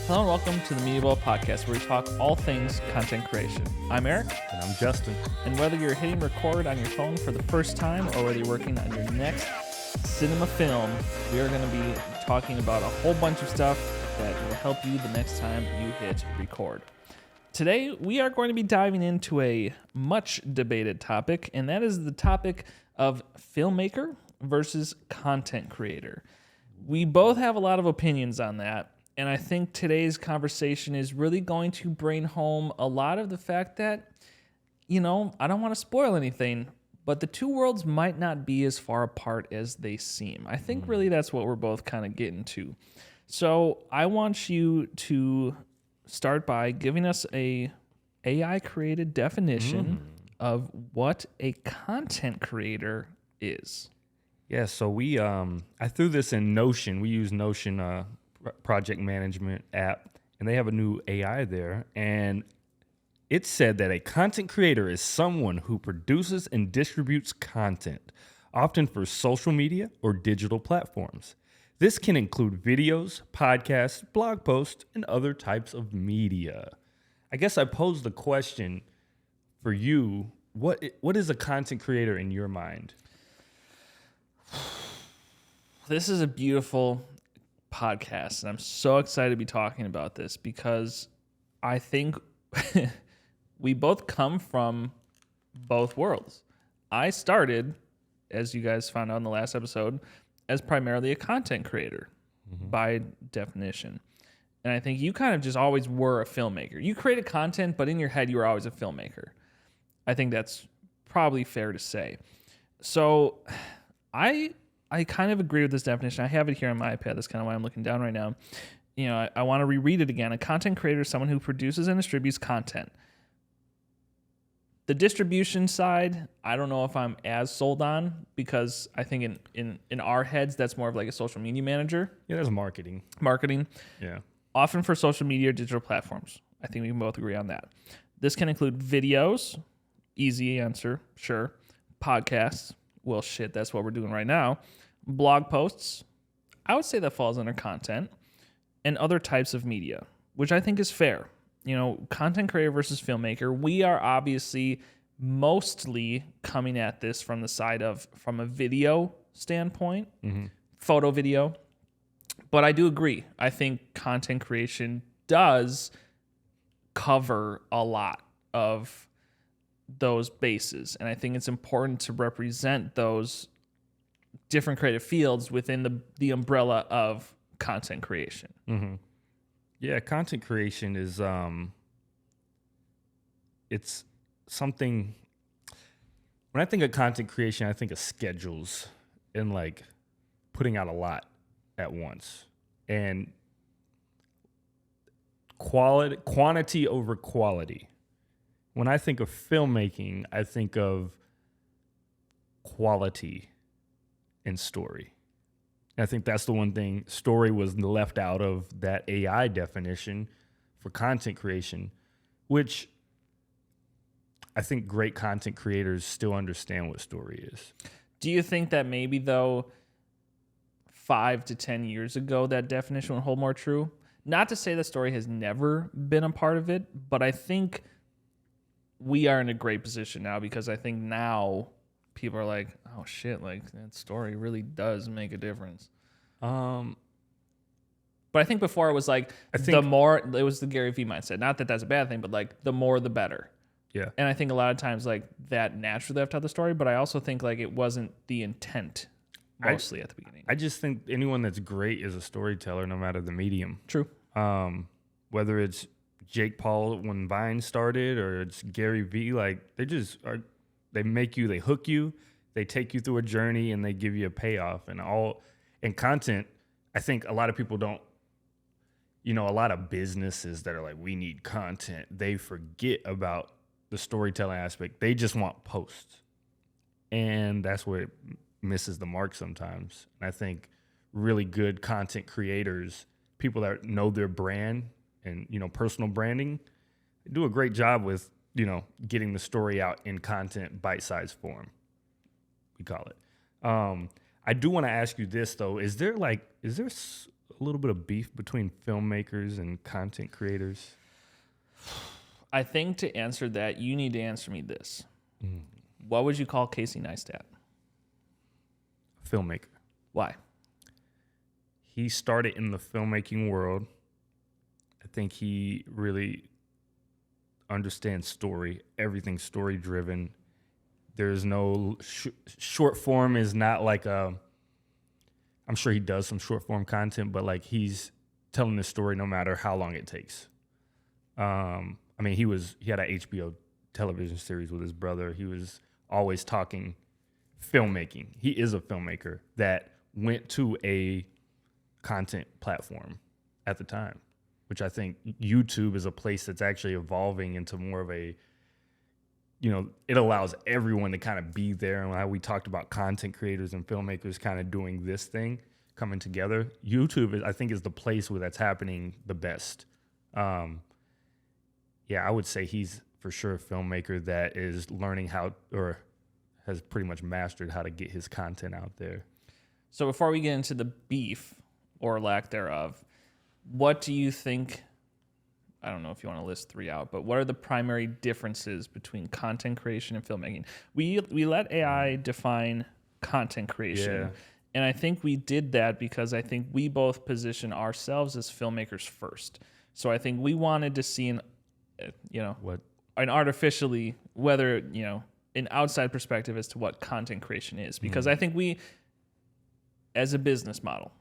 Hello and welcome to the Media Well podcast, where we talk all things content creation. I'm Eric. And I'm Justin. And whether you're hitting record on your phone for the first time or whether you're working on your next cinema film, we are going to be talking about a whole bunch of stuff that will help you the next time you hit record. Today, we are going to be diving into a much debated topic, and that is the topic of filmmaker versus content creator. We both have a lot of opinions on that, and I think today's conversation is really going to bring home a lot of the fact that, I don't want to spoil anything, but the two worlds might not be as far apart as they seem. I think really that's what we're both kind of getting to. So I want you to start by giving us a AI-created definition of what a content creator is. Yeah, so I threw this in Notion. We use Notion project management app, and they have a new AI there. And it said that a content creator is someone who produces and distributes content, often for social media or digital platforms. This can include videos, podcasts, blog posts, and other types of media. I guess I posed the question for you, what is a content creator in your mind? This is a beautiful podcast, and I'm so excited to be talking about this because I think we both come from both worlds. I started, as you guys found out in the last episode, as primarily a content creator by definition. And I think you kind of just always were a filmmaker. You created content, but in your head, you were always a filmmaker. I think that's probably fair to say. So I kind of agree with this definition. I have it here on my iPad. That's kind of why I'm looking down right now. I want to reread it again. A content creator is someone who produces and distributes content. The distribution side, I don't know if I'm as sold on, because I think in our heads, that's more of like a social media manager. Yeah, there's marketing. Yeah. Often for social media or digital platforms. I think we can both agree on that. This can include videos. Easy answer, sure. Podcasts. Well, shit, that's what we're doing right now. Blog posts. I would say that falls under content. And other types of media, which I think is fair. Content creator versus filmmaker. We are obviously mostly coming at this from the side of, from a video standpoint, photo video. But I do agree. I think content creation does cover a lot of those bases. And I think it's important to represent those different creative fields within the umbrella of content creation. Mm-hmm. Yeah, content creation is it's something. When I think of content creation, I think of schedules and like putting out a lot at once, and quantity over quality. When I think of filmmaking, I think of quality and story. I think that's the one thing. Story was left out of that AI definition for content creation, which I think great content creators still understand what story is. Do you think that maybe, though, 5 to 10 years ago, that definition would hold more true? Not to say the story has never been a part of it, but I think we are in a great position now, because I think now people are like, oh shit, like that story really does make a difference. But I think before it was like, the more, it was the Gary Vee mindset. Not that that's a bad thing, but like the more the better. Yeah. And I think a lot of times like that naturally left out the story, but I also think like it wasn't the intent mostly at the beginning. I just think anyone that's great is a storyteller, no matter the medium. True. Whether it's Jake Paul when Vine started, or it's Gary Vee, like they just are. They make you, they hook you, they take you through a journey, and they give you a payoff. And content, I think a lot of people don't, a lot of businesses that are like, we need content, they forget about the storytelling aspect. They just want posts. And that's where it misses the mark sometimes. And I think really good content creators, people that know their brand and, personal branding, do a great job with, getting the story out in content bite-sized form, we call it. I do want to ask you this though: is there a little bit of beef between filmmakers and content creators? I think to answer that, you need to answer me this. What would you call Casey Neistat? Filmmaker. Why? He started in the filmmaking world. I think he really understands story. Everything's story driven. There's no short form is not like a. I'm sure he does some short form content, but like he's telling the story no matter how long it takes. I mean, he had an HBO television series with his brother. He was always talking filmmaking. He is a filmmaker that went to a content platform at the time, which I think YouTube is a place that's actually evolving into more of a, it allows everyone to kind of be there. And how we talked about content creators and filmmakers kind of doing this thing, coming together. YouTube, I think, is the place where that's happening the best. I would say he's for sure a filmmaker that is learning how, or has pretty much mastered how to get his content out there. So before we get into the beef or lack thereof, what do you think? I don't know if you want to list three out, but what are the primary differences between content creation and filmmaking? We let AI define content creation. Yeah. And I think we did that because I think we both position ourselves as filmmakers first. So I think we wanted to see an artificially, whether, an outside perspective as to what content creation is. Because I think we, as a business model,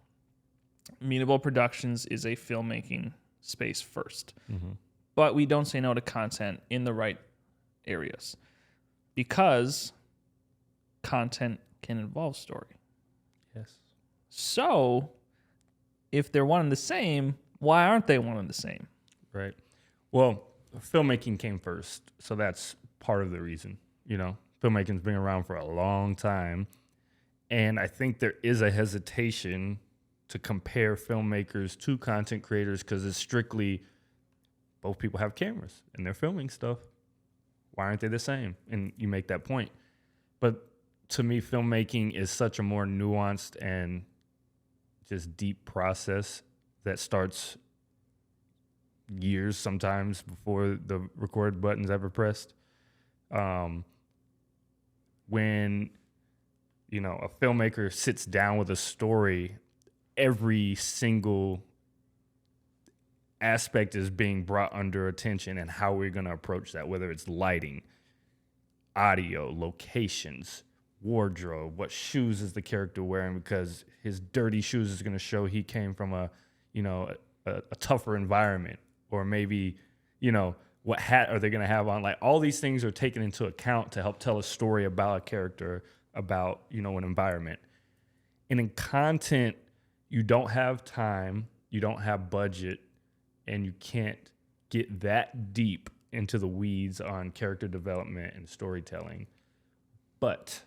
Mutable Productions is a filmmaking space first. But we don't say no to content in the right areas because content can involve story. Yes. So if they're one and the same, why aren't they one and the same? Right. Well, filmmaking came first, so that's part of the reason. Filmmaking's been around for a long time, and I think there is a hesitation to compare filmmakers to content creators because it's strictly both people have cameras and they're filming stuff. Why aren't they the same? And you make that point. But to me, filmmaking is such a more nuanced and just deep process that starts years sometimes before the record button's ever pressed. When, a filmmaker sits down with a story, every single aspect is being brought under attention and how we're going to approach that, whether it's lighting, audio, locations, wardrobe, what shoes is the character wearing because his dirty shoes is going to show he came from a tougher environment, or maybe, what hat are they going to have on? Like all these things are taken into account to help tell a story about a character, about, an environment. And in content, you don't have time, you don't have budget, and you can't get that deep into the weeds on character development and storytelling. But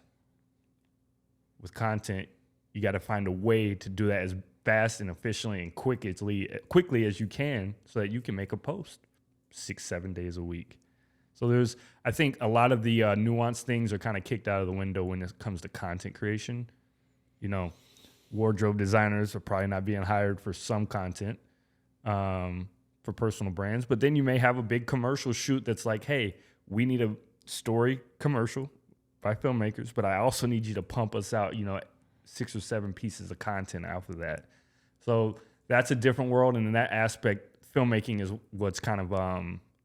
with content, you got to find a way to do that as fast and efficiently and quickly as you can so that you can make a post 6-7 days a week. So I think a lot of the nuanced things are kind of kicked out of the window when it comes to content creation. Wardrobe designers are probably not being hired for some content for personal brands. But then you may have a big commercial shoot that's like, hey, we need a story commercial by filmmakers, but I also need you to pump us out, 6 or 7 pieces of content after that. So that's a different world. And in that aspect, filmmaking is what's kind of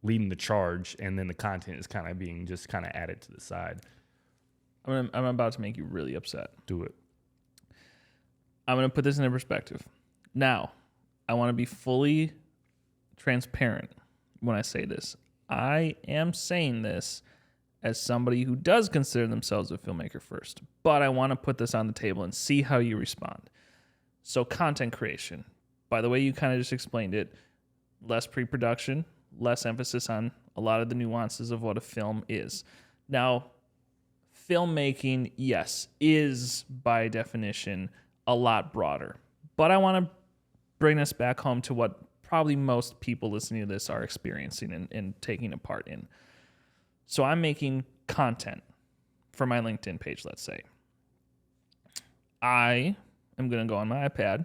leading the charge. And then the content is kind of being just kind of added to the side. I'm about to make you really upset. Do it. I'm going to put this into perspective. Now, I want to be fully transparent when I say this. I am saying this as somebody who does consider themselves a filmmaker first, but I want to put this on the table and see how you respond. So content creation, by the way you kind of just explained it, less pre-production, less emphasis on a lot of the nuances of what a film is. Now, filmmaking, yes, is by definition a lot broader. But I want to bring us back home to what probably most people listening to this are experiencing and taking a part in. So I'm making content for my LinkedIn page, let's say. I am going to go on my iPad.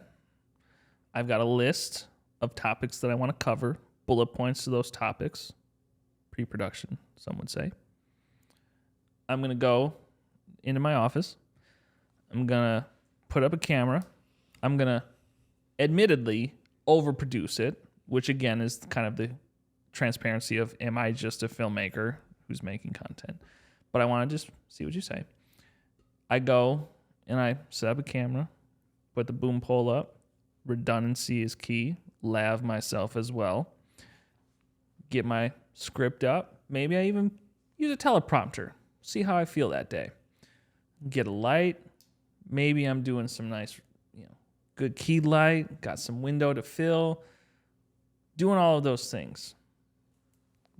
I've got a list of topics that I want to cover, bullet points to those topics, pre-production, some would say. I'm going to go into my office. I'm going to put up a camera. I'm going to admittedly overproduce it, which again is kind of the transparency of, am I just a filmmaker who's making content? But I want to just see what you say. I go and I set up a camera, put the boom pole up. Redundancy is key. Lav myself as well. Get my script up. Maybe I even use a teleprompter. See how I feel that day. Get a light. Maybe I'm doing some nice, good key light. Got some window to fill. Doing all of those things.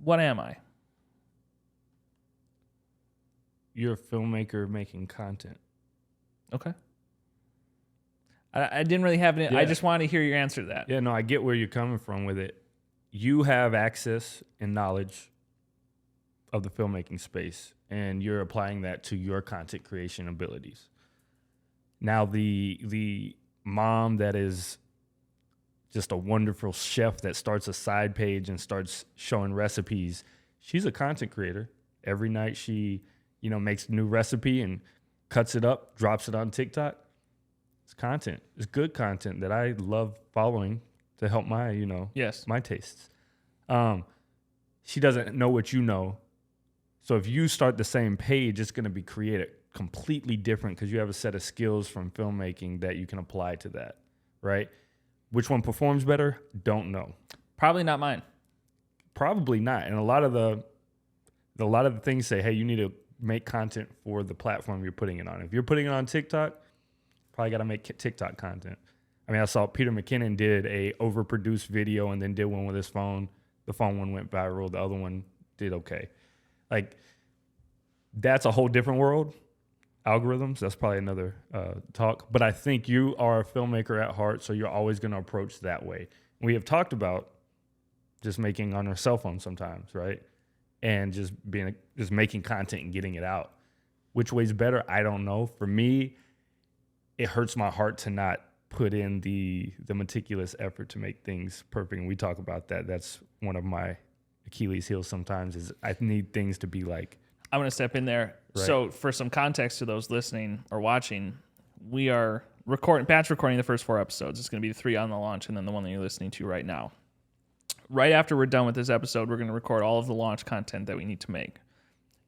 What am I? You're a filmmaker making content. Okay. I didn't really have it. Yeah. I just wanted to hear your answer to that. Yeah, no, I get where you're coming from with it. You have access and knowledge of the filmmaking space, and you're applying that to your content creation abilities. Now, the mom that is just a wonderful chef that starts a side page and starts showing recipes, she's a content creator. Every night she, makes a new recipe and cuts it up, drops it on TikTok. It's content. It's good content that I love following to help my, Yes. my tastes. She doesn't know what you know. So if you start the same page, it's going to be created completely different because you have a set of skills from filmmaking that you can apply to that, right? Which one performs better? Don't know. Probably not mine. Probably not. And a lot of the things say, hey, you need to make content for the platform you're putting it on. If you're putting it on TikTok, probably got to make TikTok content. I mean, I saw Peter McKinnon did a overproduced video and then did one with his phone. The phone one went viral. The other one did okay. Like, that's a whole different world. Algorithms, that's probably another talk. But I think you are a filmmaker at heart, so you're always going to approach that way. We have talked about just making on our cell phone sometimes, right? And just making content and getting it out. Which way's better? I don't know. For me, it hurts my heart to not put in the meticulous effort to make things perfect. And we talk about that. That's one of my Achilles heels sometimes is I need things to be like. I'm going to step in there. Right. So for some context to those listening or watching, we are batch recording the first 4 episodes. It's going to be the 3 on the launch and then the one that you're listening to right now. Right after we're done with this episode, we're going to record all of the launch content that we need to make.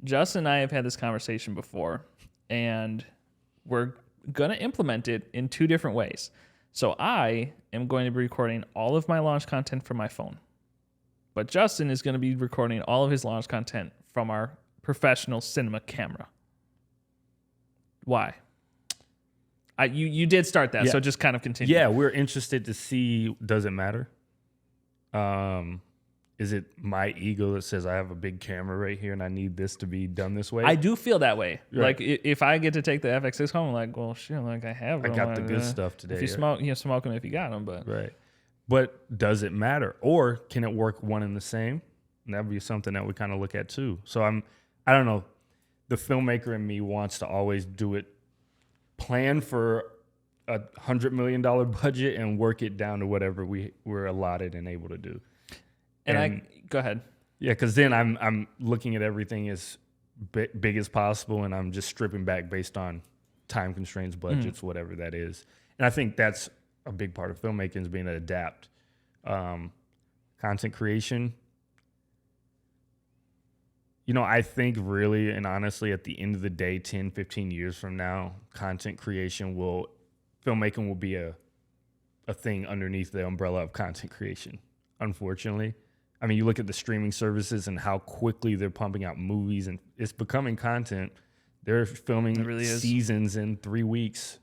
Justin and I have had this conversation before, and we're going to implement it in 2 different ways. So I am going to be recording all of my launch content from my phone. But Justin is going to be recording all of his launch content from our professional cinema camera. Why? You did start that, so just kind of continue. Yeah, we're interested to see, does it matter? Is it my ego that says I have a big camera right here and I need this to be done this way? I do feel that way. Right. Like if I get to take the FX6 home, I'm like, well, shit, like I have them. I got the good stuff today. If you smoke, smoke them if you got them. But right. But does it matter? Or can it work one and the same? And that would be something that we kind of look at too. So I don't know. The filmmaker in me wants to always do it, plan for a $100 million budget and work it down to whatever we're allotted and able to do. And go ahead. Yeah, because then I'm looking at everything as big as possible, and I'm just stripping back based on time constraints, budgets, whatever that is. And I think that's a big part of filmmaking is being able to adapt. Content creation. I think really and honestly at the end of the day, 10, 15 years from now, content creation filmmaking will be a thing underneath the umbrella of content creation, unfortunately. I mean, you look at the streaming services and how quickly they're pumping out movies, and it's becoming content. They're filming seasons in 3 weeks.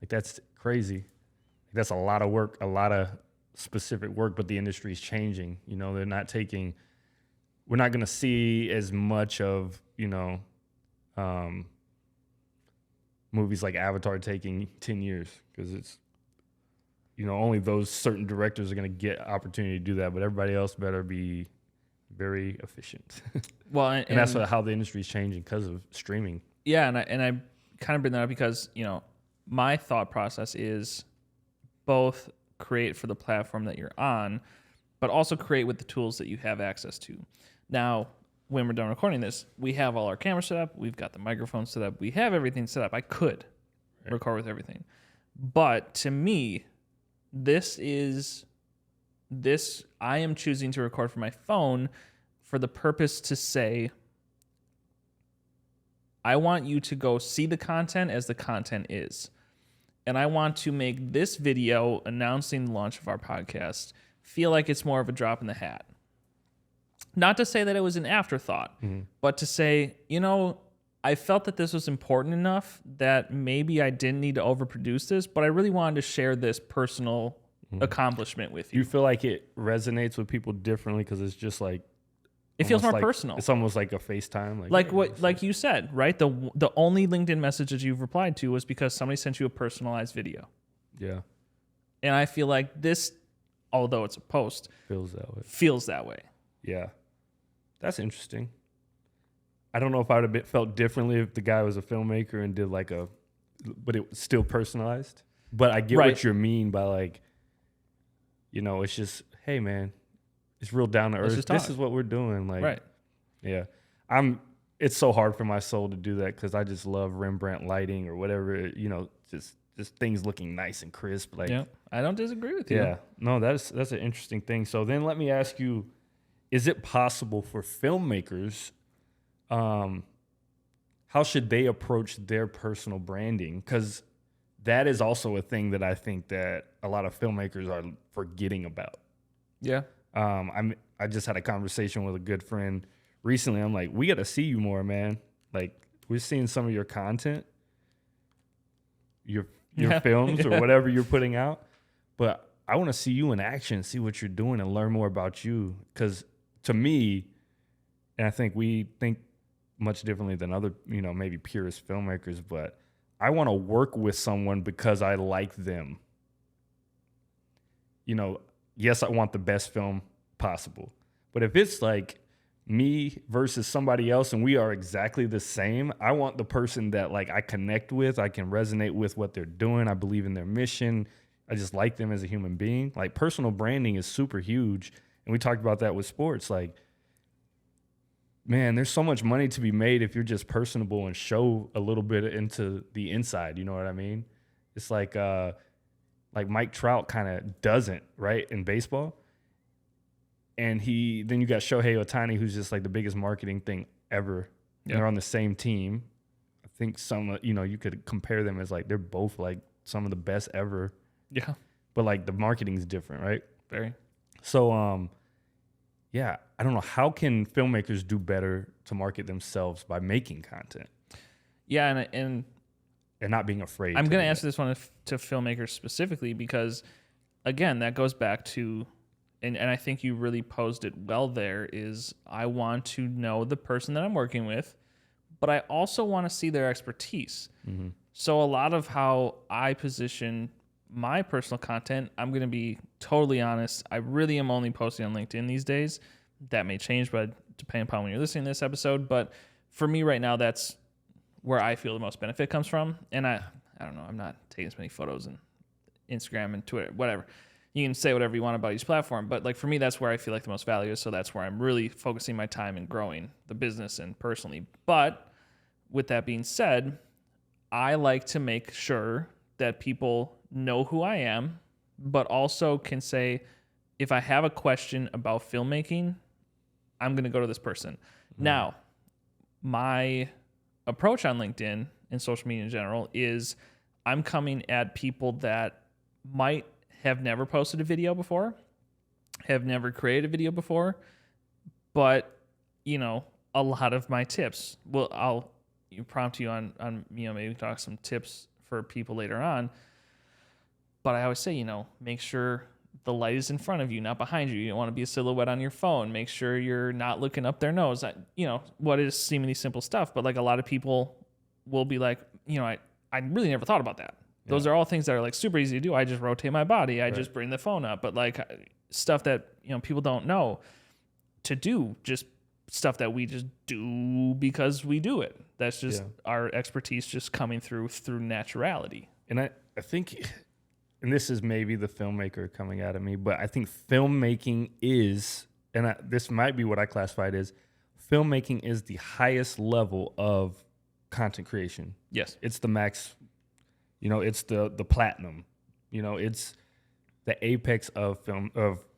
Like, that's crazy. That's a lot of work, a lot of specific work, but the industry is changing. They're not taking... We're not going to see as much of, movies like Avatar taking 10 years because it's, only those certain directors are going to get opportunity to do that, but everybody else better be very efficient. Well, and that's how the industry is changing because of streaming. Yeah, and I kind of bring that up because, my thought process is both create for the platform that you're on, but also create with the tools that you have access to. Now, when we're done recording this, we have all our cameras set up. We've got the microphone set up. We have everything set up. I could record with everything. But to me, I am choosing to record from my phone for the purpose to say, I want you to go see the content as the content is. And I want to make this video announcing the launch of our podcast feel like it's more of a drop in the hat. Not to say that it was an afterthought, but to say, I felt that this was important enough that maybe I didn't need to overproduce this, but I really wanted to share this personal accomplishment with you. You feel like it resonates with people differently because it's just like it feels more like, personal. It's almost like a FaceTime. Like you said, right? The only LinkedIn message that you've replied to was because somebody sent you a personalized video. Yeah. And I feel like this, although it's a post, feels that way. Yeah. That's interesting. I don't know if I would have felt differently if the guy was a filmmaker and did but it was still personalized. But I get what you mean by like, it's just, hey man, it's real down to earth. This is what we're doing. Like, right. Yeah. It's so hard for my soul to do that because I just love Rembrandt lighting or whatever, just things looking nice and crisp. Like, yeah, I don't disagree with you. Yeah. No, that's an interesting thing. So then let me ask you, is it possible for filmmakers, how should they approach their personal branding? Because that is also a thing that I think that a lot of filmmakers are forgetting about. Yeah. I just had a conversation with a good friend recently. I'm like, we got to see you more, man. Like, we're seeing some of your content, your films or whatever you're putting out, but I want to see you in action, see what you're doing, and learn more about you. Because to me, and I think we think much differently than other, maybe purist filmmakers, but I want to work with someone because I like them. Yes, I want the best film possible. But if it's like me versus somebody else and we are exactly the same, I want the person that like I connect with, I can resonate with what they're doing. I believe in their mission. I just like them as a human being. Like, personal branding is super huge. And we talked about that with sports. Like, man, there's so much money to be made if you're just personable and show a little bit into the inside. You know what I mean? It's like Mike Trout kind of doesn't, right, in baseball. And then you got Shohei Ohtani, who's just like the biggest marketing thing ever. Yep. They're on the same team. I think you could compare them as like they're both like some of the best ever. Yeah. But like the marketing's different, right? Very. So, yeah, I don't know. How can filmmakers do better to market themselves by making content? Yeah, and not being afraid. I'm going to answer this one to filmmakers specifically because, again, that goes back to, and I think you really posed it well there, is I want to know the person that I'm working with, but I also want to see their expertise. Mm-hmm. So a lot of how I position my personal content, I'm going to be totally honest, I really am only posting on LinkedIn these days. That may change, but depending upon when you're listening to this episode. But for me right now, that's where I feel the most benefit comes from. And I don't know, I'm not taking as many photos on Instagram and Twitter, whatever. You can say whatever you want about each platform, but like for me, that's where I feel like the most value is. So that's where I'm really focusing my time and growing the business and personally. But with that being said, I like to make sure that people know who I am, but also can say, if I have a question about filmmaking, I'm going to go to this person. Mm-hmm. Now, my approach on LinkedIn and social media in general is I'm coming at people that might have never posted a video before, have never created a video before, but, a lot of my tips, I'll prompt you on maybe talk some tips for people later on. But I always say, make sure the light is in front of you, not behind you. You don't want to be a silhouette on your phone. Make sure you're not looking up their nose. What is seemingly simple stuff. But like a lot of people will be like, I really never thought about that. Yeah. Those are all things that are like super easy to do. I just rotate my body. I just bring the phone up. But like stuff that, people don't know to do, just stuff that we just do because we do it. That's just our expertise just coming through naturality. And I think and this is maybe the filmmaker coming out of me, but I think filmmaking is, and this might be what I classified as, filmmaking is the highest level of content creation. Yes. It's the max, it's the platinum, it's the apex of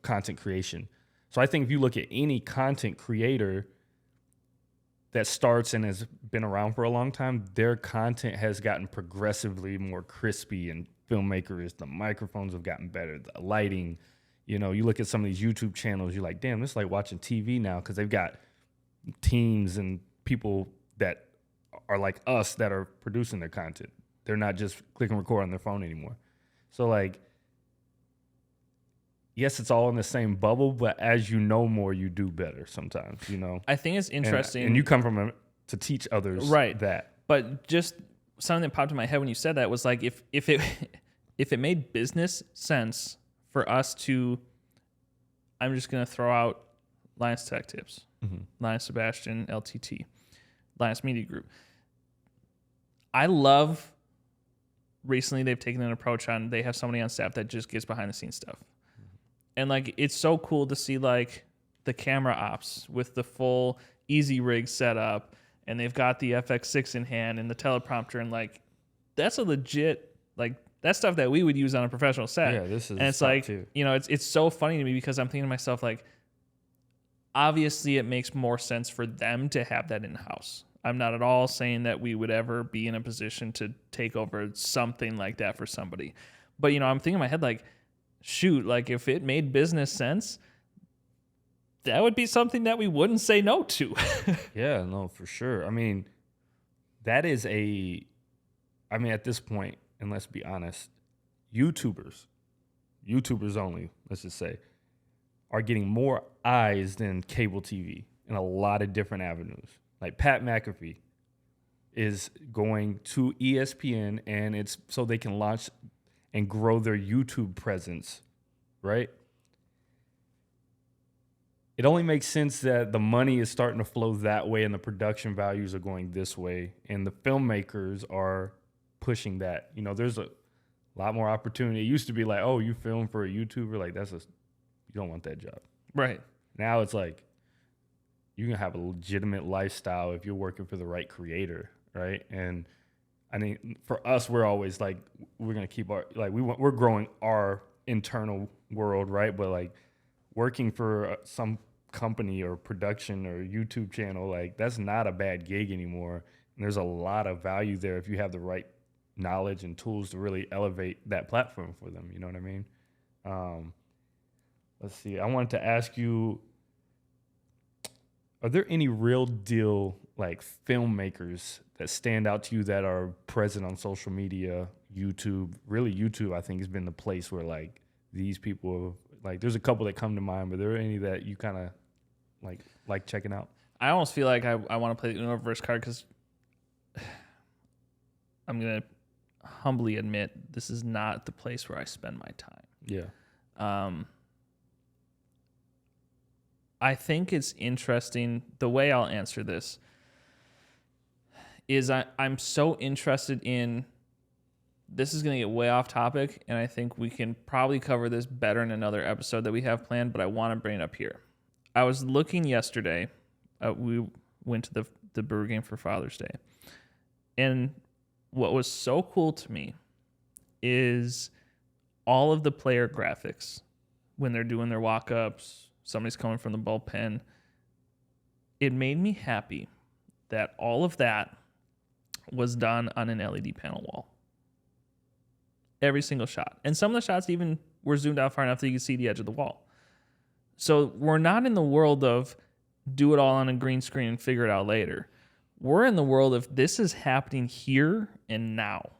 content creation. So I think if you look at any content creator that starts and has been around for a long time, their content has gotten progressively more crispy and filmmakers. The microphones have gotten better, the lighting. You look at some of these YouTube channels, you're like, damn, this is like watching TV now, because they've got teams and people that are like us that are producing their content. They're not just click and record on their phone anymore. So like, yes, it's all in the same bubble, but as you know more, you do better sometimes, I think it's interesting. And you come from to teach others that. But just something that popped in my head when you said that was like, if it made business sense for us to, I'm just going to throw out Lions Tech Tips, Lions Sebastian, LTT, Lions Media Group. I love, recently they've taken an approach on, they have somebody on staff that just gets behind the scenes stuff. And like, it's so cool to see like the camera ops with the full easy rig setup, and they've got the FX6 in hand and the teleprompter, and like, that's a legit, like, that's stuff that we would use on a professional set. Yeah, this is, and it's like, too. It's so funny to me, because I'm thinking to myself, like, obviously it makes more sense for them to have that in-house. I'm not at all saying that we would ever be in a position to take over something like that for somebody. But, I'm thinking in my head, like, shoot, like, if it made business sense, that would be something that we wouldn't say no to. Yeah, no, for sure. I mean, that is at this point, and let's be honest, YouTubers only, let's just say, are getting more eyes than cable TV in a lot of different avenues. Like Pat McAfee is going to ESPN, and it's so they can launch and grow their YouTube presence, right? It only makes sense that the money is starting to flow that way and the production values are going this way, and the filmmakers are pushing that. There's a lot more opportunity. It used to be like, oh, you film for a YouTuber, like you don't want that job. Right. Now it's like you can have a legitimate lifestyle if you're working for the right creator, right? And I mean, for us, we're always like, we're gonna keep our, like, we're growing our internal world, right? But like working for some company or production or YouTube channel, like, that's not a bad gig anymore. And there's a lot of value there if you have the right knowledge and tools to really elevate that platform for them. You know what I mean? Let's see. I wanted to ask you, are there any real deal like filmmakers that stand out to you that are present on social media, YouTube? Really, YouTube, I think, has been the place where like these people, like, there's a couple that come to mind, but are there any that you kind of like checking out? I almost feel like I want to play the Uno reverse card, because I'm going to humbly admit this is not the place where I spend my time. Yeah. I think it's interesting. The way I'll answer this is I'm so interested in, this is going to get way off topic, and I think we can probably cover this better in another episode that we have planned, but I want to bring it up here. I was looking yesterday. We went to the Brewer game for Father's Day. And what was so cool to me is all of the player graphics when they're doing their walk-ups, somebody's coming from the bullpen. It made me happy that all of that was done on an LED panel wall. Every single shot. And some of the shots even were zoomed out far enough that you could see the edge of the wall. So we're not in the world of do it all on a green screen and figure it out later. We're in the world of this is happening here and now.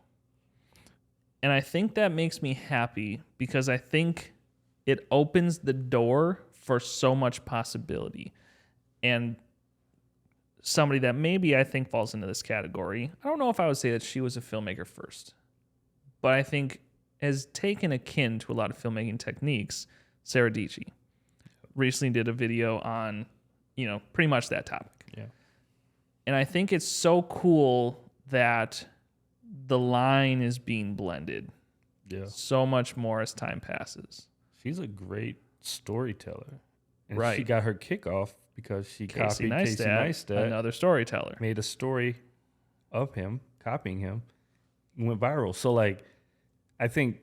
And I think that makes me happy, because I think it opens the door for so much possibility. And somebody that maybe I think falls into this category, I don't know if I would say that she was a filmmaker first, but I think has taken akin to a lot of filmmaking techniques. Sarah Dietschy recently did a video on, pretty much that topic. Yeah. And I think it's so cool that the line is being blended. Yeah. so much more as time passes. She's a great storyteller. And Right. she got her kickoff because she Casey copied Casey Neistat, another storyteller. made a story of him, copying him, and went viral. So, like, I think,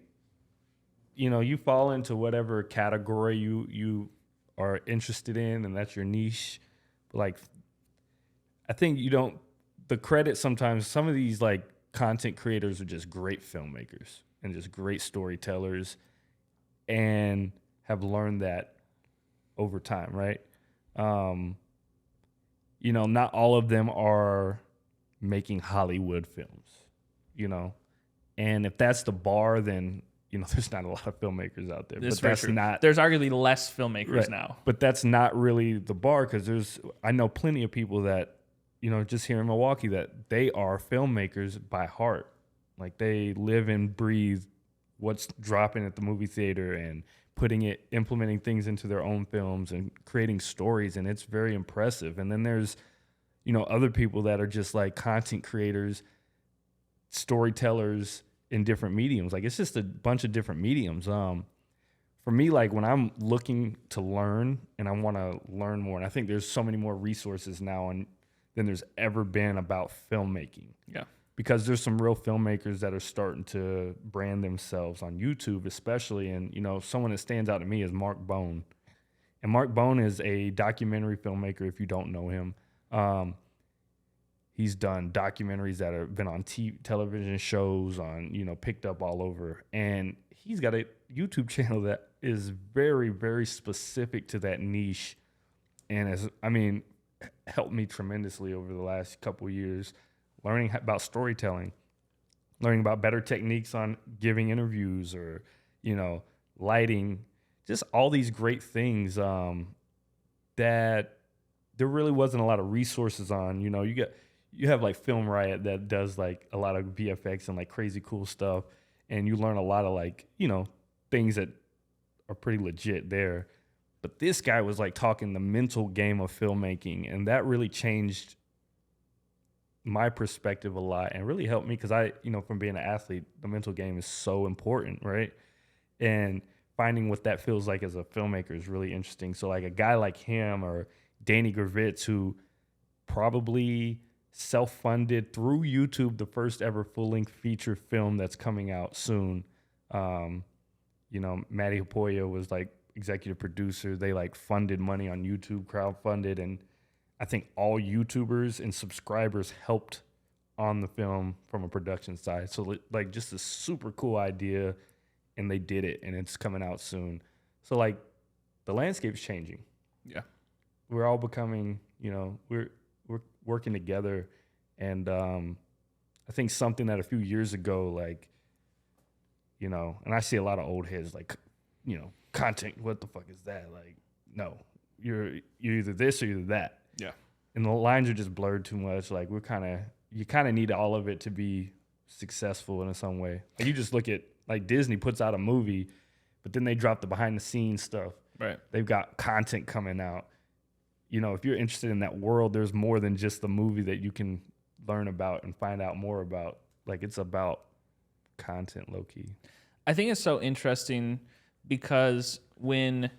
you fall into whatever category you are interested in, and that's your niche. But, like, I think the credit sometimes, some of these, like, content creators are just great filmmakers and just great storytellers and have learned that over time, right? Not all of them are making Hollywood films, and if that's the bar, then, there's not a lot of filmmakers out there. That's but that's true. not, There's arguably less filmmakers right, now. But that's not really the bar, because I know plenty of people that, just here in Milwaukee, that they are filmmakers by heart. Like, they live and breathe what's dropping at the movie theater and implementing things into their own films and creating stories, and it's very impressive. And then there's, other people that are just like content creators, storytellers in different mediums. Like, it's just a bunch of different mediums. For me, like, when I'm looking to learn and I want to learn more, and I think there's so many more resources now than there's ever been about filmmaking. Yeah. Because there's some real filmmakers that are starting to brand themselves on YouTube, especially. And, someone that stands out to me is Mark Bone. And Mark Bone is a documentary filmmaker, if you don't know him. He's done documentaries that have been on television shows, picked up all over. And he's got a YouTube channel that is very, very specific to that niche. And helped me tremendously over the last couple of years, learning about storytelling, learning about better techniques on giving interviews or, lighting, just all these great things that there really wasn't a lot of resources on. You have like Film Riot that does like a lot of VFX and like crazy cool stuff, and you learn a lot of like, things that are pretty legit there. But this guy was like talking the mental game of filmmaking, and that really changed my perspective a lot and really helped me, because from being an athlete, the mental game is so important, right? And finding what that feels like as a filmmaker is really interesting. So like a guy like him or Danny Gravitz, who probably self-funded through YouTube the first ever full-length feature film that's coming out soon. Matty Hapoya was like executive producer. They like funded money on YouTube, crowdfunded, and I think all YouTubers and subscribers helped on the film from a production side. So like just a super cool idea, and they did it, and it's coming out soon. So like the landscape's changing. Yeah. We're all becoming, we're working together. And I think something that a few years ago, like, and I see a lot of old heads like, content, what the fuck is that? Like, no, you're either this or you're that. Yeah. And the lines are just blurred too much. Like, you kind of need all of it to be successful in some way. Like, you just look at, like, Disney puts out a movie, but then they drop the behind the scenes stuff. Right. They've got content coming out. If you're interested in that world, there's more than just the movie that you can learn about and find out more about. Like, it's about content, low key. I think it's so interesting because when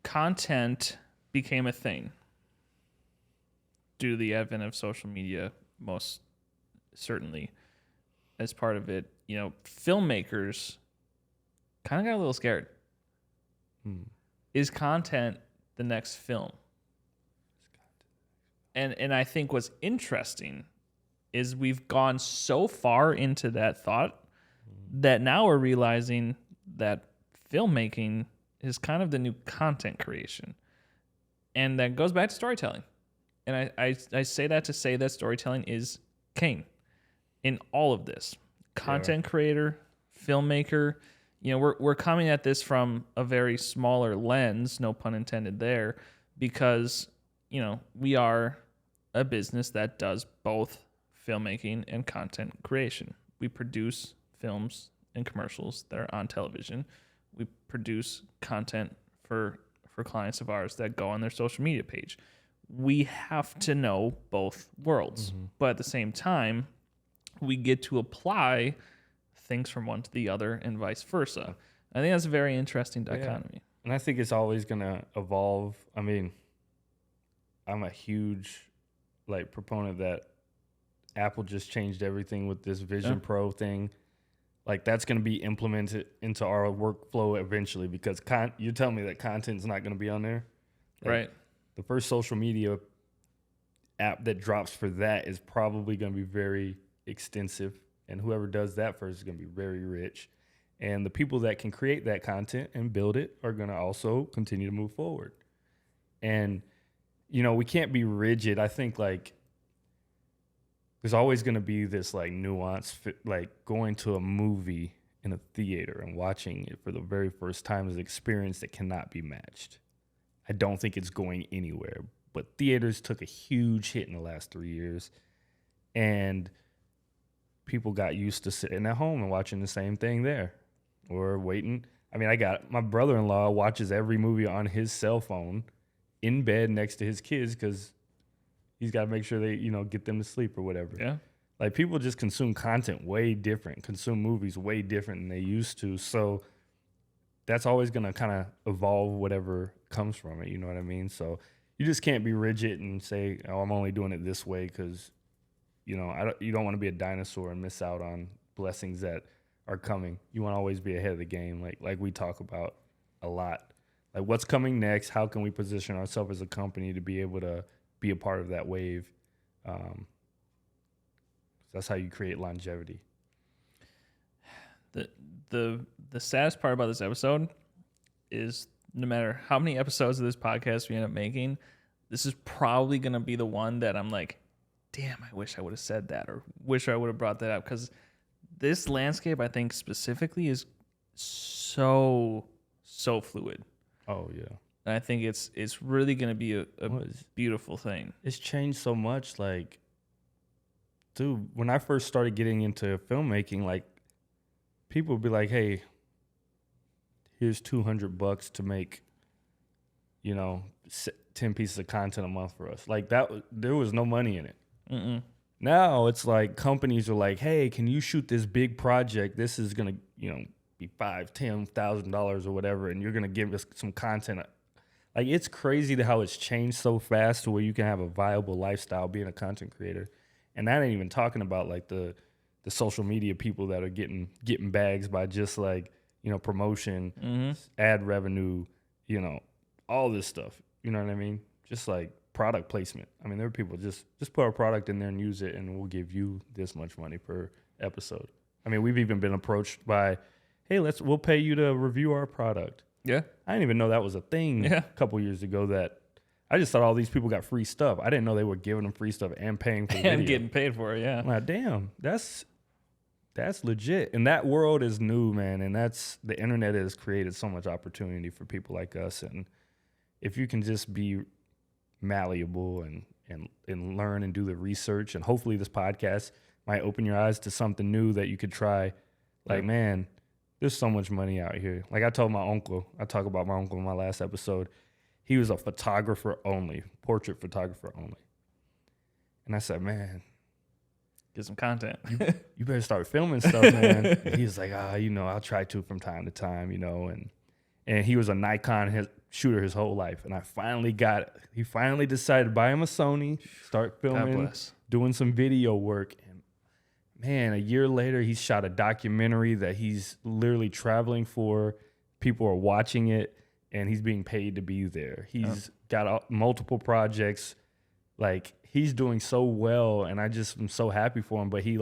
content became a thing, due to the advent of social media, most certainly as part of it, filmmakers kind of got a little scared. Is content the next film? And I think what's interesting is we've gone so far into that thought that now we're realizing that filmmaking is kind of the new content creation. And that goes back to storytelling. And I say that to say that storytelling is king in all of this. Content creator, filmmaker, we're coming at this from a very smaller lens, no pun intended there, because, we are a business that does both filmmaking and content creation. We produce films and commercials that are on television. We produce content for clients of ours that go on their social media page. We have to know both worlds. But at the same time, we get to apply things from one to the other and vice versa. I think that's a very interesting dichotomy. Yeah. And I think it's always going to evolve. I mean, I'm a huge proponent that Apple just changed everything with this Vision Pro thing. Like that's going to be implemented into our workflow eventually because you tell me that content's not going to be on there. Like, right. The first social media app that drops for that is probably going to be very extensive. And whoever does that first is going to be very rich. And the people that can create that content and build it are going to also continue to move forward. And, we can't be rigid. I think there's always going to be this nuance, going to a movie in a theater and watching it for the very first time is an experience that cannot be matched. I don't think it's going anywhere, but theaters took a huge hit in the last 3 years and people got used to sitting at home and watching the same thing there or waiting. I mean, I got my brother-in-law watches every movie on his cell phone in bed next to his kids because he's got to make sure they, get them to sleep or whatever. Yeah. People just consume content way different, consume movies way different than they used to. So that's always going to kind of evolve whatever comes from it. You know what I mean? So you just can't be rigid and say, oh, I'm only doing it this way because, you don't want to be a dinosaur and miss out on blessings that are coming. You want to always be ahead of the game, like we talk about a lot. Like what's coming next? How can we position ourselves as a company to be able to be a part of that wave? That's how you create longevity. The saddest part about this episode is no matter how many episodes of this podcast we end up making, this is probably going to be the one that I'm like, damn, I wish I would have said that or wish I would have brought that up because this landscape, I think specifically, is so fluid. Oh, yeah. And I think it's really going to be a beautiful thing. It's changed so much. Dude, when I first started getting into filmmaking, people would be like, hey, here's $200 to make, 10 pieces of content a month for us. There was no money in it. Mm-mm. Now it's companies are like, hey, can you shoot this big project? This is going to, be $5,000-$10,000 or whatever, and you're going to give us some content. It's crazy how it's changed so fast to where you can have a viable lifestyle being a content creator. And that ain't even talking about the social media people that are getting bags by just promotion, ad revenue, all this stuff. You know what I mean? Just product placement. I mean, there are people just put our product in there and use it, and we'll give you this much money per episode. I mean, we've even been approached by, hey, we'll pay you to review our product. Yeah. I didn't even know that was a thing a couple years ago. That I just thought all these people got free stuff. I didn't know they were giving them free stuff and paying for the video. And getting paid for it, yeah. I'm like, damn, that's legit. And that world is new, man. And the internet has created so much opportunity for people like us. And if you can just be malleable and learn and do the research, and hopefully this podcast might open your eyes to something new that you could try. Man, there's so much money out here. I told my uncle, I talk about my uncle in my last episode. He was a photographer only, portrait photographer only. And I said, man, get some content. you better start filming stuff, man. And he was like, I'll try to from time to time, and he was a Nikon shooter his whole life. And he finally decided to buy him a Sony, start filming, doing some video work. And man, a year later, he shot a documentary that he's literally traveling for. People are watching it, and he's being paid to be there. He's got multiple projects. He's doing so well, and I just am so happy for him. But he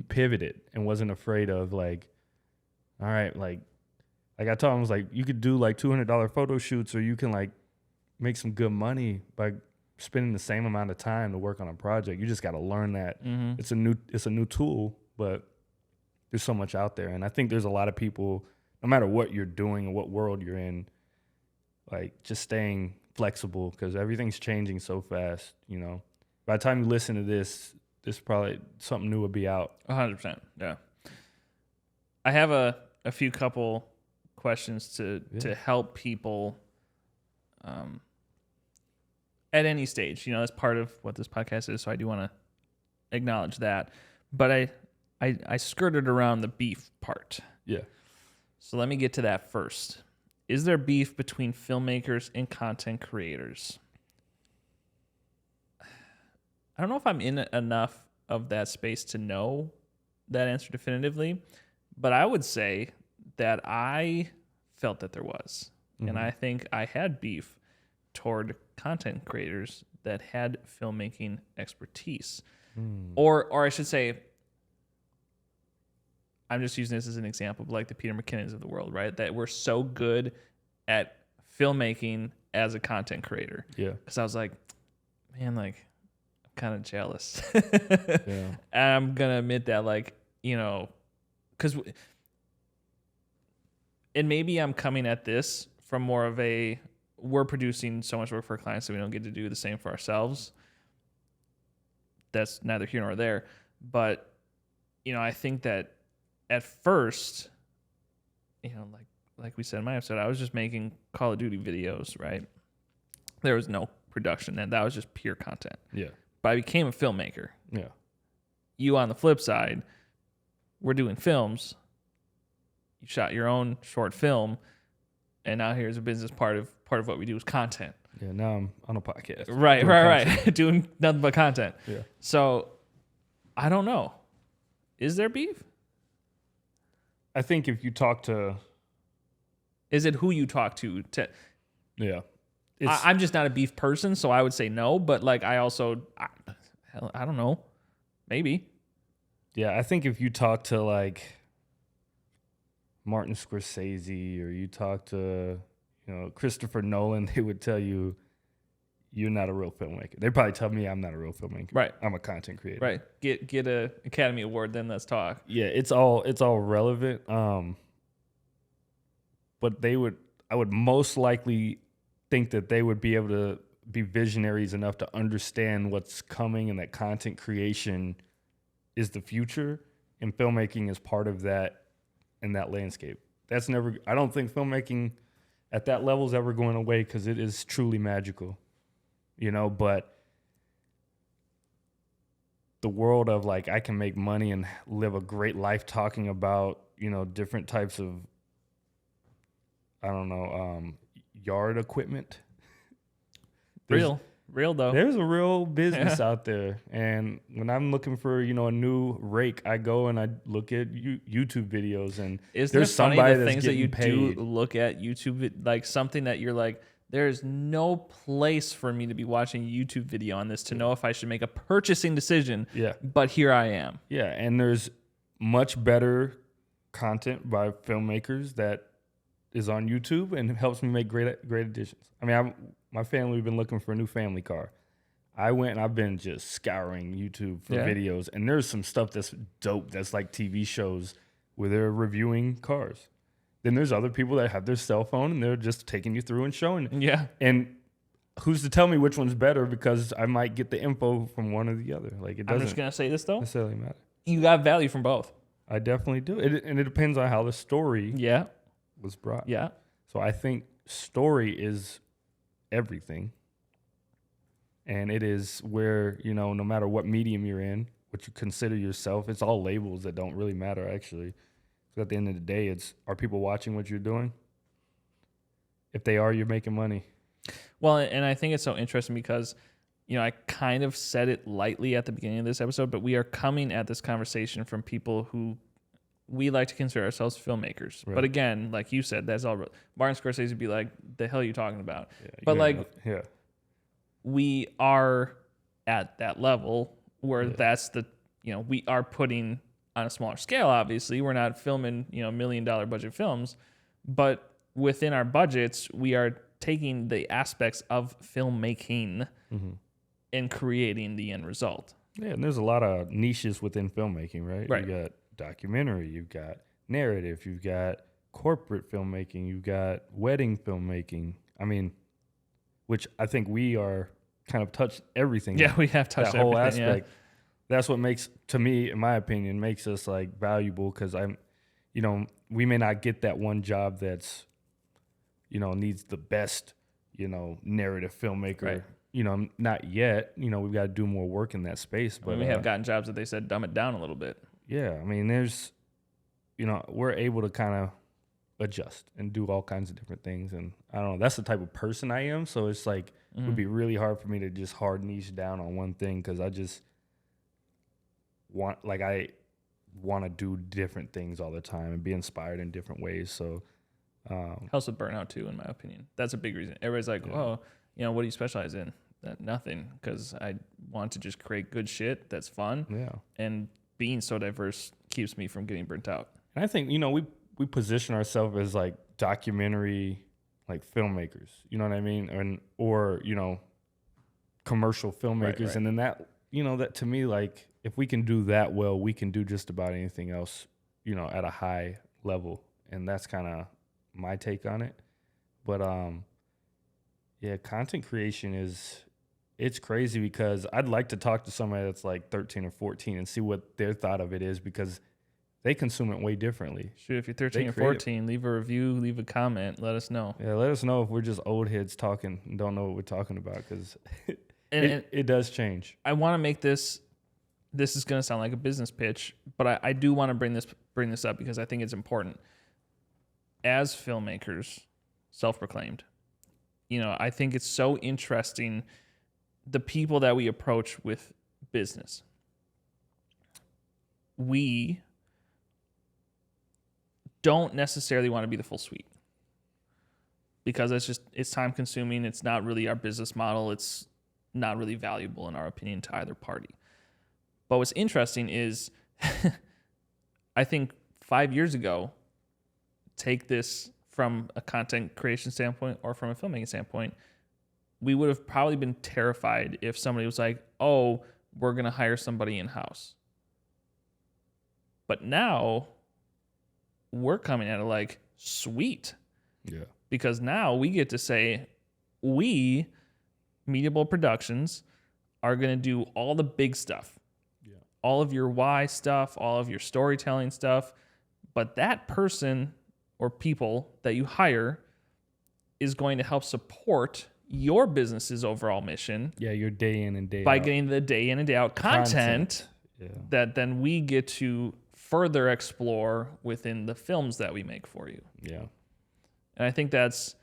pivoted and wasn't afraid of all right, I told him, I was like, you could do $200 photo shoots, or you can make some good money by spending the same amount of time to work on a project. You just got to learn that. Mm-hmm. It's a new tool, but there's so much out there. And I think there's a lot of people, no matter what you're doing and what world you're in, just staying flexible because everything's changing so fast. By the time you listen to this probably something new will be out. 100%. Yeah. I have a few couple questions to help people at any stage. That's part of what this podcast is, so I do want to acknowledge that. But I skirted around the beef part. Yeah. So let me get to that first. Is there beef between filmmakers and content creators? I don't know if I'm in enough of that space to know that answer definitively, but I would say that I felt that there was. And I think I had beef toward content creators that had filmmaking expertise. Or I should say, I'm just using this as an example, but like the Peter McKinnons of the world, right? That we're so good at filmmaking as a content creator. Yeah. Because I was like, man, like, I'm kind of jealous. Yeah. And I'm going to admit that, like, you know, because, and maybe I'm coming at this from more of a, we're producing so much work for our clients that we don't get to do the same for ourselves. That's neither here nor there. But, you know, I think that at first, you know, like we said in my episode, I was just making Call of Duty videos, right? There was no production, and that was just pure content. Yeah. But I became a filmmaker. Yeah. You, on the flip side, we're doing films. You shot your own short film, and now here's a business part of what we do is content. Yeah. Now I'm on a podcast. Right. Doing nothing but content. Yeah. So I don't know. Is there beef? I think if you talk to, Is it who you talk to? yeah, I'm just not a beef person, so I would say no. But like, I don't know. Maybe. yeah, I think if you talk to like Martin Scorsese or you talk to, you know, Christopher Nolan, they would tell you you're not a real filmmaker. They'd probably tell me I'm not a real filmmaker. Right. I'm a content creator. Right. Get a Academy Award, then let's talk. Yeah, it's all relevant. But I would most likely think that they would be able to be visionaries enough to understand what's coming and that content creation is the future and filmmaking is part of that in that landscape. I don't think filmmaking at that level is ever going away because it is truly magical, you know, but the world of like, I can make money and live a great life talking about, you know, different types of, I don't know, yard equipment. Real though. There's a real business out there. And when I'm looking for, you know, a new rake, I go and I look at YouTube videos and Isn't there's it funny somebody the that's things that you getting paid. do look at YouTube, like something that you're like, there's no place for me to be watching a YouTube video on this to know if I should make a purchasing decision. Yeah. But here I am. Yeah. And there's much better content by filmmakers that is on YouTube and helps me make great additions. I mean, my family, we've been looking for a new family car. I went and I've been just scouring YouTube for videos, and there's some stuff that's dope that's like TV shows where they're reviewing cars. Then there's other people that have their cell phone and they're just taking you through and showing. Yeah. And who's to tell me which one's better because I might get the info from one or the other. Like it I'm doesn't just going to say this though. necessarily matter. You got value from both. I definitely do. And it depends on how the story was brought. Yeah. So I think story is everything. And it is where, you know, no matter what medium you're in, what you consider yourself, it's all labels that don't really matter, actually. So at the end of the day, are people watching what you're doing? If they are, you're making money. Well, and I think it's so interesting because, you know, I kind of said it lightly at the beginning of this episode, but we are coming at this conversation from people who we like to consider ourselves filmmakers. Right. But again, like you said, that's all. Martin Scorsese would be like, the hell are you talking about? Yeah, but like, we are at that level where that's the, you know, we are putting on a smaller scale, obviously. We're not filming, you know, $1 million budget films, but within our budgets, we are taking the aspects of filmmaking and creating the end result. Yeah, and there's a lot of niches within filmmaking, right? Right. You got documentary, you've got narrative, you've got corporate filmmaking, you've got wedding filmmaking. I mean, which I think we are kind of touched everything. Yeah, we have touched that whole everything, aspect. Yeah. That's what makes, to me, in my opinion, makes us like valuable because you know, we may not get that one job that's, you know, needs the best, you know, narrative filmmaker. Right. You know, not yet. You know, we've got to do more work in that space. But we have gotten jobs that they said dumb it down a little bit. Yeah, I mean, there's, we're able to kind of adjust and do all kinds of different things. And I don't know, that's the type of person I am. So it's like, it would be really hard for me to just hard niche down on one thing because I just I want to do different things all the time and be inspired in different ways. So, helps with burnout too, in my opinion. That's a big reason. Everybody's like, oh, what do you specialize in? Nothing, because I want to just create good shit that's fun. Yeah. And being so diverse keeps me from getting burnt out. And I think, we position ourselves as like documentary, like filmmakers, you know what I mean? Or commercial filmmakers. Right. And then that, that to me, like if we can do that well, we can do just about anything else, at a high level. And that's kind of my take on it. But, content creation it's crazy because I'd like to talk to somebody that's like 13 or 14 and see what their thought of it is because they consume it way differently. Shoot, if you're 13 or 14, leave a review, leave a comment, let us know. Yeah, let us know if we're just old heads talking and don't know what we're talking about because it does change. I want to make this is going to sound like a business pitch, but I do want to bring this up because I think it's important. As filmmakers, self-proclaimed, I think it's so interesting the people that we approach with business. We don't necessarily want to be the full suite because it's time consuming. It's not really our business model. It's not really valuable in our opinion to either party. But what's interesting is I think 5 years ago, take this from a content creation standpoint or from a filmmaking standpoint, we would have probably been terrified if somebody was like, oh, we're going to hire somebody in-house. But now we're coming at it like, sweet. Yeah. Because now we get to say, we, Mediable Productions, are going to do all the big stuff. Yeah. All of your why stuff, all of your storytelling stuff. But that person or people that you hire is going to help support your business's overall mission. Yeah, your day in and day out. By getting the day in and day out content. That then we get to further explore within the films that we make for you. Yeah. And I think that's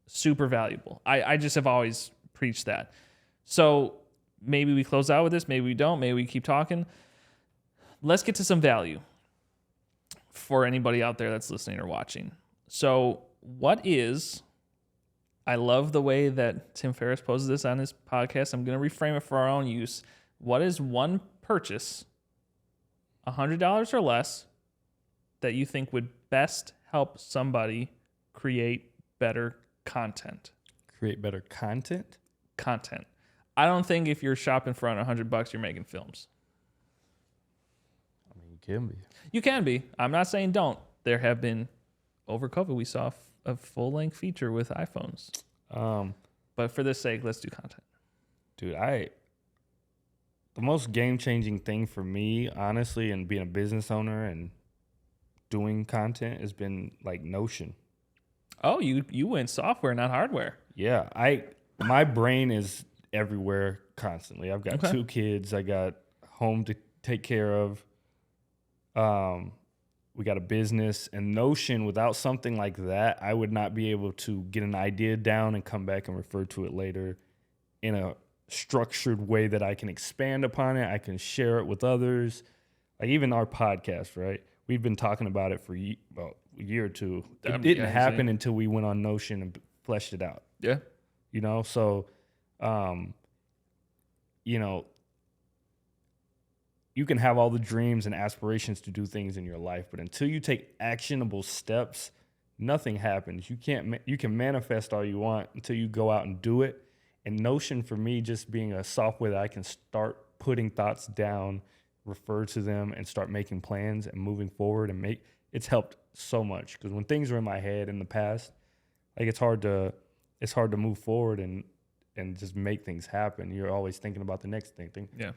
super valuable. I just have always preached that. So maybe we close out with this, maybe we don't, maybe we keep talking. Let's get to some value for anybody out there that's listening or watching. So I love the way that Tim Ferriss poses this on his podcast. I'm going to reframe it for our own use. What is one purchase, $100 or less, that you think would best help somebody create better content? Create better content? Content. I don't think if you're shopping for under $100, you're making films. I mean, you can be. You can be. I'm not saying don't. There have been, over COVID, we saw a full-length feature with iPhones. But for this sake, let's do content. Dude, the most game-changing thing for me, honestly, and being a business owner and doing content has been like Notion. Oh, you went software, not hardware. Yeah, my brain is everywhere constantly. I've got 2 kids. I got home to take care of. We got a business, and Notion, without something like that, I would not be able to get an idea down and come back and refer to it later in a structured way that I can expand upon it. I can share it with others. Like even our podcast, right? We've been talking about it for about a year or two. It didn't happen until we went on Notion and fleshed it out. Yeah. So, you can have all the dreams and aspirations to do things in your life, but until you take actionable steps, nothing happens. You can manifest all you want until you go out and do it. And Notion, for me, just being a software that I can start putting thoughts down, refer to them, and start making plans and moving forward it's helped so much. Because when things are in my head in the past, like it's hard to move forward and just make things happen. You're always thinking about the next thing. Yeah.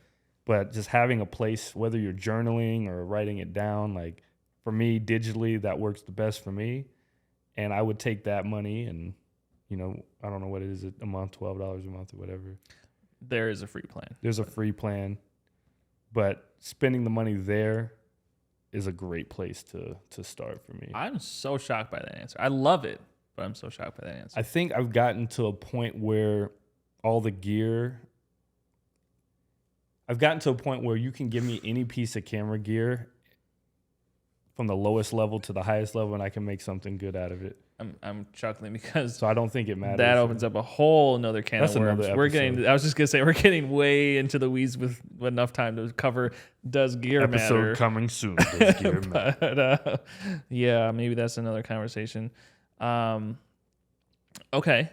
But just having a place, whether you're journaling or writing it down, like for me, digitally, that works the best for me. And I would take that money and, I don't know what it is a month, $12 a month or whatever. There is a free plan. There's a free plan. but spending the money there is a great place to start for me. I'm so shocked by that answer. I love it, but I'm so shocked by that answer. I think I've gotten to a point where all the gear, I've gotten to a point where you can give me any piece of camera gear from the lowest level to the highest level, and I can make something good out of it. I'm chuckling because So I don't think it matters. that opens up a whole another can That's of worms. another We're episode. getting. I was just gonna say we're getting way into the weeds with enough time to cover. Does gear Episode matter? coming soon. Does gear matter? But yeah, maybe that's another conversation. Okay,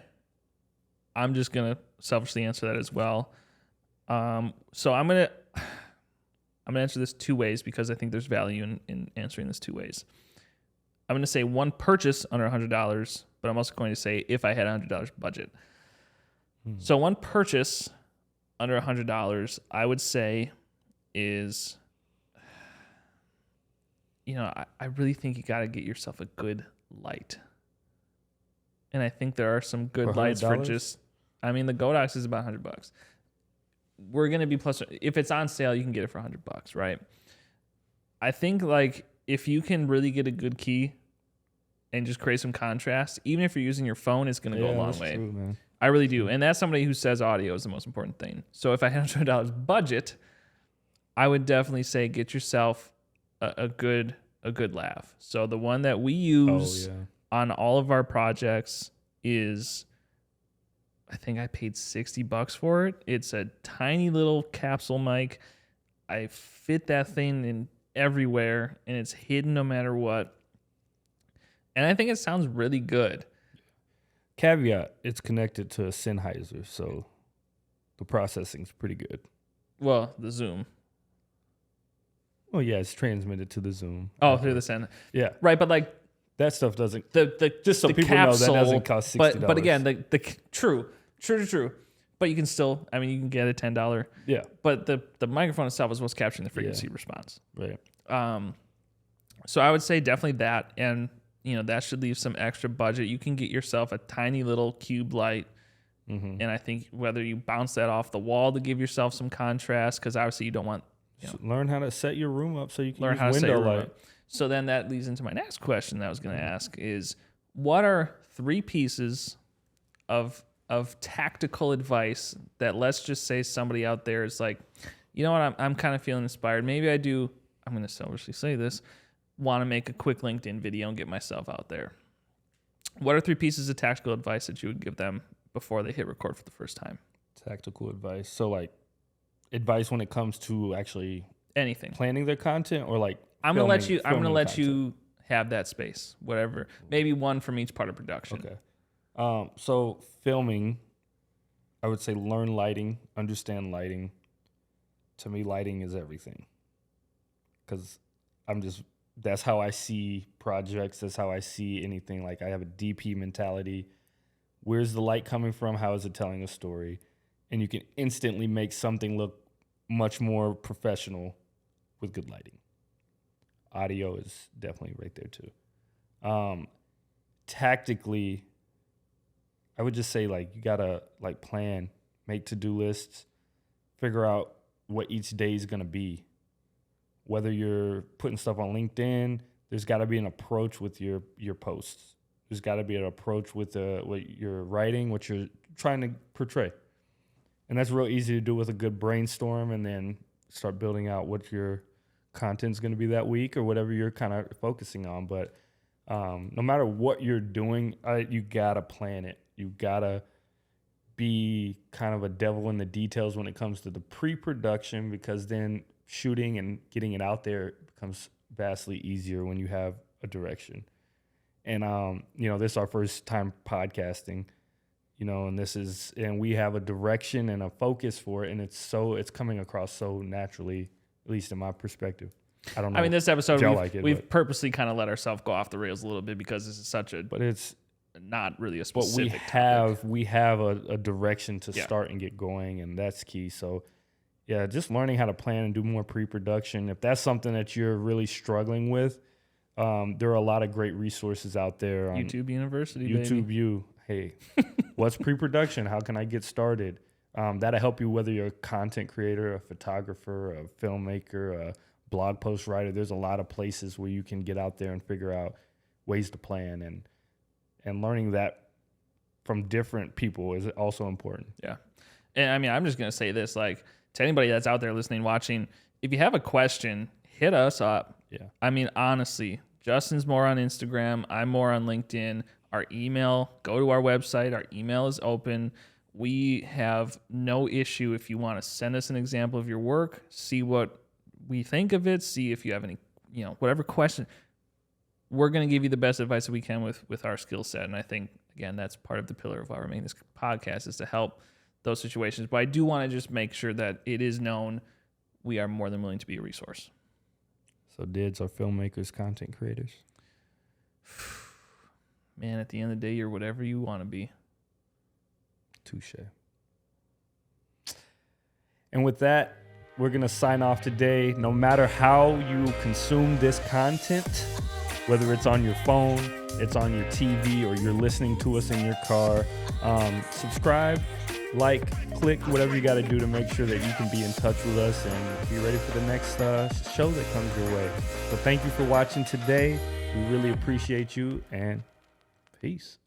I'm just gonna selfishly answer that as well. So I'm gonna answer this two ways because I think there's value in answering this two ways. I'm gonna say one purchase under $100, but I'm also going to say if I had $100 budget. So one purchase under $100, I would say is, I really think you got to get yourself a good light. And I think there are some good For lights for $100? just, the Godox is about $100. We're going to be plus, if it's on sale, you can get it for $100, right? I think like if you can really get a good key and just create some contrast, even if you're using your phone, it's going to go a long that's way. true, man. I really do. And that's somebody who says audio is the most important thing. So if I had $100 budget, I would definitely say get yourself a good lav. So the one that we use on all of our projects is, I think I paid $60 for it. It's a tiny little capsule mic. I fit that thing in everywhere and it's hidden no matter what. And I think it sounds really good. Caveat, it's connected to a Sennheiser, so the processing's pretty good. Well, the Zoom. Oh yeah, it's transmitted to the Zoom. Oh, through the Sen. Yeah. Right, but like That stuff doesn't, the just so the people capsule, know, that doesn't cost $60. But again, the true. But you can still, you can get a $10. Yeah. But the microphone itself is what's capturing the frequency response. Right. So I would say definitely that, and that should leave some extra budget. You can get yourself a tiny little cube light, and I think whether you bounce that off the wall to give yourself some contrast, because obviously you don't want. So learn how to set your room up so you can Learn use how to set window your room light. up. So then that leads into my next question that I was going to ask is, what are 3 pieces of tactical advice that, let's just say somebody out there is like, you know what, I'm kind of feeling inspired. Maybe I do, I'm going to selfishly say this, want to make a quick LinkedIn video and get myself out there. What are 3 pieces of tactical advice that you would give them before they hit record for the first time? Tactical advice. So like advice when it comes to actually Anything. planning their content, or like I'm going to let content? you have that space, whatever. Maybe one from each part of production. Okay. So filming, I would say learn lighting, understand lighting. To me, lighting is everything. Because that's how I see projects. That's how I see anything. Like I have a DP mentality. Where's the light coming from? How is it telling a story? And you can instantly make something look much more professional with good lighting. Audio is definitely right there too. Tactically, I would just say like you gotta like plan, make to-do lists, figure out what each day is gonna be. Whether you're putting stuff on LinkedIn, there's got to be an approach with your posts. There's got to be an approach with what you're writing, what you're trying to portray. And that's real easy to do with a good brainstorm, and then start building out what your content's going to be that week or whatever you're kind of focusing on. But no matter what you're doing, you got to plan it. You got to be kind of a devil in the details when it comes to the pre-production, because then shooting and getting it out there becomes vastly easier when you have a direction. And this is our first time podcasting, and we have a direction and a focus for it, and it's coming across so naturally, at least in my perspective. I don't know. This episode we've purposely purposely kind of let ourselves go off the rails a little bit because this is such a, but it's not really a but specific we have a direction to start and get going, and that's key. So yeah, just learning how to plan and do more pre-production. If that's something that you're really struggling with, there are a lot of great resources out there on YouTube University, YouTube baby. U. Hey, what's pre-production? How can I get started? That'll help you whether you're a content creator, a photographer, a filmmaker, a blog post writer. There's a lot of places where you can get out there and figure out ways to plan, and learning that from different people is also important. Yeah. And I mean, I'm just going to say this, like, to anybody that's out there listening, watching, if you have a question, hit us up. Yeah. I mean, honestly, Justin's more on Instagram. I'm more on LinkedIn. Our email, go to our website. Our email is open. We have no issue if you want to send us an example of your work, see what we think of it, see if you have any, whatever question. We're going to give you the best advice that we can with our skill set. And I think, again, that's part of the pillar of why we're making this podcast, is to help those situations. But I do want to just make sure that it is known we are more than willing to be a resource. So DIDs are filmmakers, content creators. Man, at the end of the day, you're whatever you want to be. Touche. And with that, we're going to sign off today. No matter how you consume this content, whether it's on your phone, it's on your TV, or you're listening to us in your car, subscribe, like, click, whatever you got to do to make sure that you can be in touch with us and be ready for the next show that comes your way. So thank you for watching today. We really appreciate you, and peace.